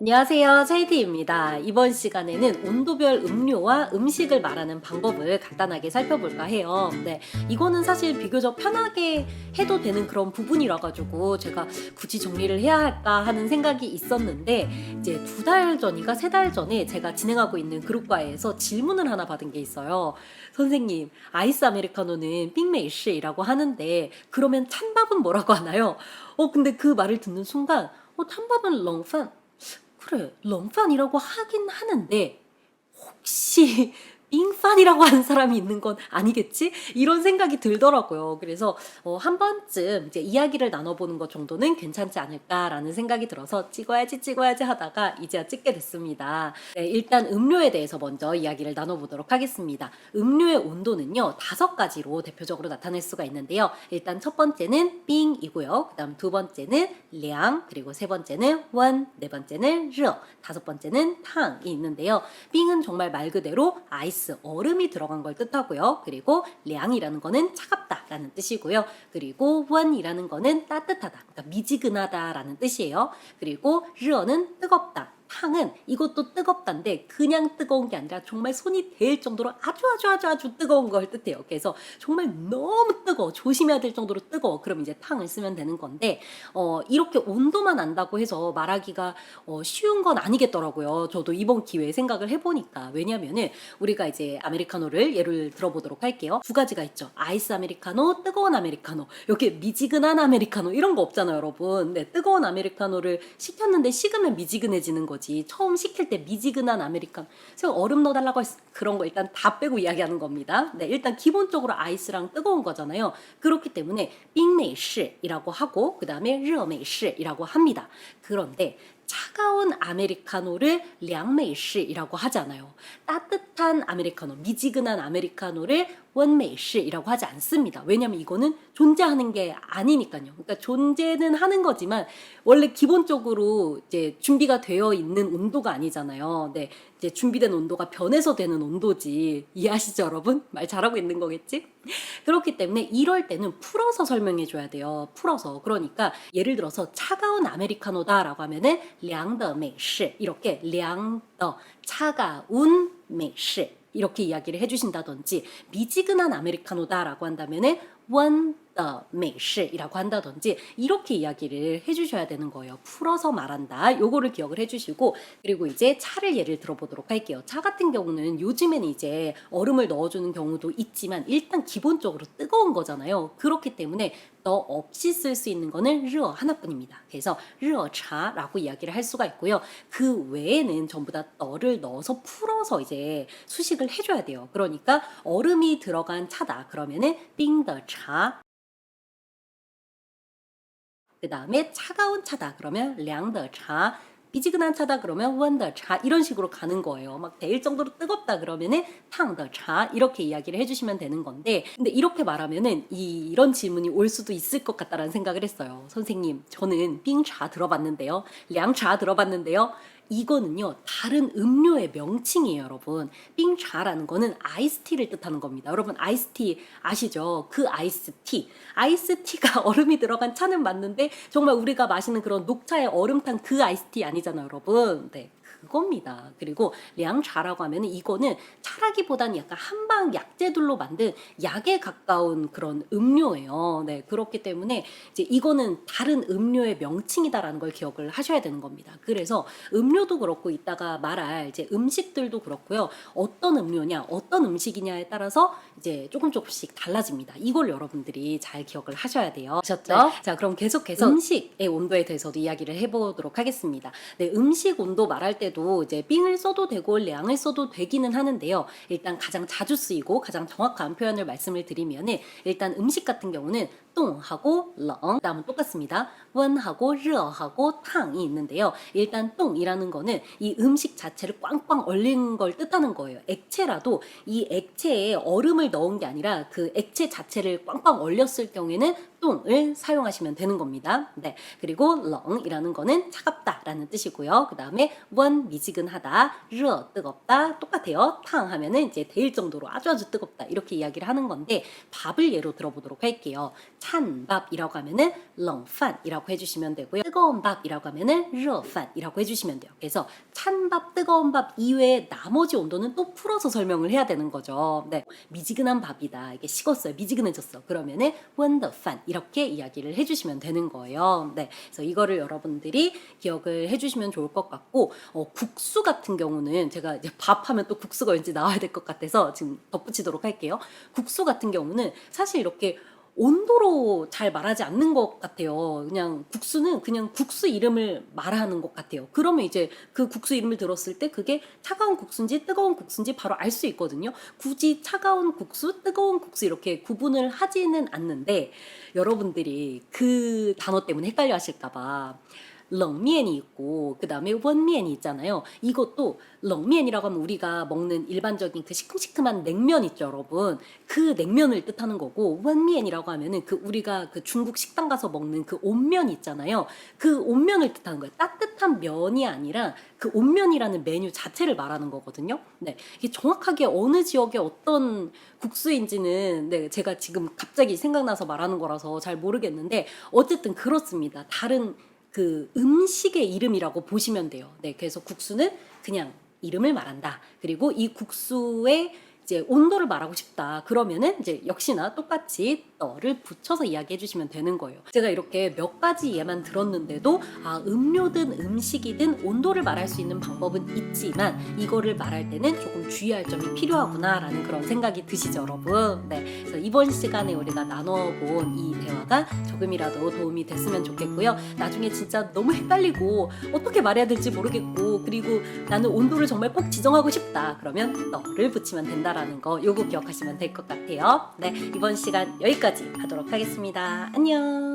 안녕하세요. 차이티입니다. 이번 시간에는 온도별 음료와 음식을 말하는 방법을 간단하게 살펴볼까 해요. 네, 이거는 사실 비교적 편하게 해도 되는 그런 부분이라 가지고 제가 굳이 정리를 해야 할까 하는 생각이 있었는데 이제 2달 전인가 3달 전에 제가 진행하고 있는 그룹과에서 질문을 하나 받은 게 있어요. 선생님, 아이스 아메리카노는 빅메이시라고 하는데 그러면 찬밥은 뭐라고 하나요? 근데 그 말을 듣는 순간 찬밥은 렁판 그래, 렁판이라고 하긴 하는데 혹시 빙판이라고 하는 사람이 있는 건 아니겠지? 이런 생각이 들더라고요. 그래서 한 번쯤 이제 이야기를 나눠보는 것 정도는 괜찮지 않을까라는 생각이 들어서 찍어야지 하다가 이제야 찍게 됐습니다. 네, 일단 음료에 대해서 먼저 이야기를 나눠보도록 하겠습니다. 음료의 온도는요, 5가지로 대표적으로 나타낼 수가 있는데요. 일단 첫 번째는 빙이고요. 그 다음 두 번째는 량, 그리고 세 번째는 원, 네 번째는 르, 다섯 번째는 탕이 있는데요. 빙은 정말 말 그대로 아이스, 얼음이 들어간 걸 뜻하고요. 그리고 량이라는 거는 차갑다라는 뜻이고요. 그리고 원이라는 거는 따뜻하다, 그러니까 미지근하다라는 뜻이에요. 그리고 르어는 뜨겁다. 탕은 이것도 뜨겁단데 그냥 뜨거운 게 아니라 정말 손이 될 정도로 아주 뜨거운 걸 뜻해요. 그래서 정말 너무 뜨거워, 조심해야 될 정도로 뜨거워. 그럼 이제 탕을 쓰면 되는 건데 이렇게 온도만 안다고 해서 말하기가 쉬운 건 아니겠더라고요. 저도 이번 기회에 생각을 해보니까. 왜냐면은 우리가 이제 아메리카노를 예를 들어보도록 할게요. 2가지가 있죠. 아이스 아메리카노, 뜨거운 아메리카노. 이렇게 미지근한 아메리카노 이런 거 없잖아요, 여러분. 네, 뜨거운 아메리카노를 시켰는데 식으면 미지근해지는 거지. 처음 시킬 때 미지근한 아메리카노. 그래서 얼음 넣어달라고 그런 거 일단 다 빼고 이야기하는 겁니다. 네, 일단 기본적으로 아이스랑 뜨거운 거잖아요. 그렇기 때문에 빙메이시라고 하고 그 다음에 르메이시라고 합니다. 그런데 차가운 아메리카노를 량메이시라고 하잖아요. 따뜻한 아메리카노, 미지근한 아메리카노를 원메이시라고 하지 않습니다. 왜냐면 이거는 존재하는 게 아니니까요. 그러니까 존재는 하는 거지만 원래 기본적으로 이제 준비가 되어 있는 온도가 아니잖아요. 네, 이제 준비된 온도가 변해서 되는 온도지. 이해하시죠, 여러분? 말 잘하고 있는 거겠지? 그렇기 때문에 이럴 때는 풀어서 설명해 줘야 돼요. 풀어서. 그러니까 예를 들어서 차가운 아메리카노다라고 하면은 凉的美式 이렇게 凉的 차가운 美式 이렇게 이야기를 해주신다든지 미지근한 아메리카노다라고 한다면은 温的美式이라고 한다든지 이렇게 이야기를 해주셔야 되는 거예요. 풀어서 말한다. 요거를 기억을 해주시고 그리고 이제 차를 예를 들어보도록 할게요. 차 같은 경우는 요즘에는 이제 얼음을 넣어주는 경우도 있지만 일단 기본적으로 뜨거운 거잖아요. 그렇기 때문에 너 없이 쓸 수 있는 거는 르어 하나뿐입니다. 그래서 르어차라고 이야기를 할 수가 있고요. 그 외에는 전부 다 너를 넣어서 풀어서 이제 수식을 해줘야 돼요. 그러니까 얼음이 들어간 차다. 그러면은 빙더차. 그 다음에 차가운 차다. 그러면 량더차. 미지근한 차다 그러면 원더차 이런 식으로 가는 거예요. 막 데일 정도로 뜨겁다 그러면은 탕더차 이렇게 이야기를 해주시면 되는 건데 근데 이렇게 말하면은 이런 질문이 올 수도 있을 것 같다라는 생각을 했어요. 선생님, 저는 빙차 들어봤는데요. 량차 들어봤는데요. 이거는요 다른 음료의 명칭이에요, 여러분. 빙차라는 거는 아이스티를 뜻하는 겁니다. 여러분 아이스티 아시죠? 그 아이스티. 아이스티가 얼음이 들어간 차는 맞는데 정말 우리가 마시는 그런 녹차에 얼음 탄 그 아이스티 아니잖아요, 여러분. 네. 그겁니다. 그리고 량차라고 하면 이거는 차라기보다는 약간 한방 약재들로 만든 약에 가까운 그런 음료예요. 네, 그렇기 때문에 이제 이거는 다른 음료의 명칭이다라는 걸 기억을 하셔야 되는 겁니다. 그래서 음료도 그렇고 이따가 말할 이제 음식들도 그렇고요. 어떤 음료냐, 어떤 음식이냐에 따라서 이제 조금씩 달라집니다. 이걸 여러분들이 잘 기억을 하셔야 돼요. 아셨죠? 네. 자, 그럼 계속해서 음식의 온도에 대해서도 이야기를 해보도록 하겠습니다. 네, 음식 온도 말할 때도 이제 빙을 써도 되고 량을 써도 되기는 하는데요. 일단 가장 자주 쓰이고 가장 정확한 표현을 말씀을 드리면은 일단 음식 같은 경우는 똥하고 렁, 다음은 똑같습니다. 원하고 르하고 탕이 있는데요. 일단 똥이라는 거는 이 음식 자체를 꽝꽝 얼린 걸 뜻하는 거예요. 액체라도 이 액체에 얼음을 넣은 게 아니라 그 액체 자체를 꽝꽝 얼렸을 경우에는 뚱을 사용하시면 되는 겁니다. 네. 그리고 렁이라는 거는 차갑다라는 뜻이고요. 그 다음에 원 미지근하다, 르 뜨겁다 똑같아요. 탕 하면은 이제 데일 정도로 아주 뜨겁다 이렇게 이야기를 하는 건데 밥을 예로 들어보도록 할게요. 찬 밥이라고 하면은 렁판이라고 해주시면 되고요. 뜨거운 밥이라고 하면은 르판이라고 해주시면 돼요. 그래서 찬 밥, 뜨거운 밥 이외에 나머지 온도는 또 풀어서 설명을 해야 되는 거죠. 네, 미지근한 밥이다. 이게 식었어요. 미지근해졌어. 그러면은 원더판 이렇게 이야기를 해주시면 되는 거예요. 네, 그래서 이거를 여러분들이 기억을 해주시면 좋을 것 같고 국수 같은 경우는 제가 이제 밥하면 또 국수가 왠지 나와야 될 것 같아서 지금 덧붙이도록 할게요. 국수 같은 경우는 사실 이렇게 온도로 잘 말하지 않는 것 같아요. 그냥 국수는 그냥 국수 이름을 말하는 것 같아요. 그러면 이제 그 국수 이름을 들었을 때 그게 차가운 국수인지 뜨거운 국수인지 바로 알 수 있거든요. 굳이 차가운 국수, 뜨거운 국수 이렇게 구분을 하지는 않는데 여러분들이 그 단어 때문에 헷갈려 하실까봐 렁면이 있고 그 다음에 원면이 있잖아요. 이것도 렁면이라고 하면 우리가 먹는 일반적인 그 시큼시큼한 냉면 있죠, 여러분. 그 냉면을 뜻하는 거고 원면이라고 하면은 그 우리가 그 중국 식당 가서 먹는 그 온면 있잖아요. 그 온면을 뜻하는 거예요. 따뜻한 면이 아니라 그 온면이라는 메뉴 자체를 말하는 거거든요. 네, 이게 정확하게 어느 지역의 어떤 국수인지는 네, 제가 지금 갑자기 생각나서 말하는 거라서 잘 모르겠는데 어쨌든 그렇습니다. 다른 그 음식의 이름이라고 보시면 돼요. 네, 그래서 국수는 그냥 이름을 말한다. 그리고 이 국수의 이제 온도를 말하고 싶다. 그러면은 이제 역시나 똑같이 떠를 붙여서 이야기해 주시면 되는 거예요. 제가 이렇게 몇 가지 예만 들었는데도 음료든 음식이든 온도를 말할 수 있는 방법은 있지만 이거를 말할 때는 조금 주의할 점이 필요하구나라는 그런 생각이 드시죠, 여러분? 네, 그래서 이번 시간에 우리가 나눠본 이 대화가 조금이라도 도움이 됐으면 좋겠고요. 나중에 진짜 너무 헷갈리고 어떻게 말해야 될지 모르겠고 그리고 나는 온도를 정말 꼭 지정하고 싶다. 그러면 떠를 붙이면 된다라는 거 요거 기억하시면 될 것 같아요. 네, 이번 시간 여기까지 하도록 하겠습니다. 안녕.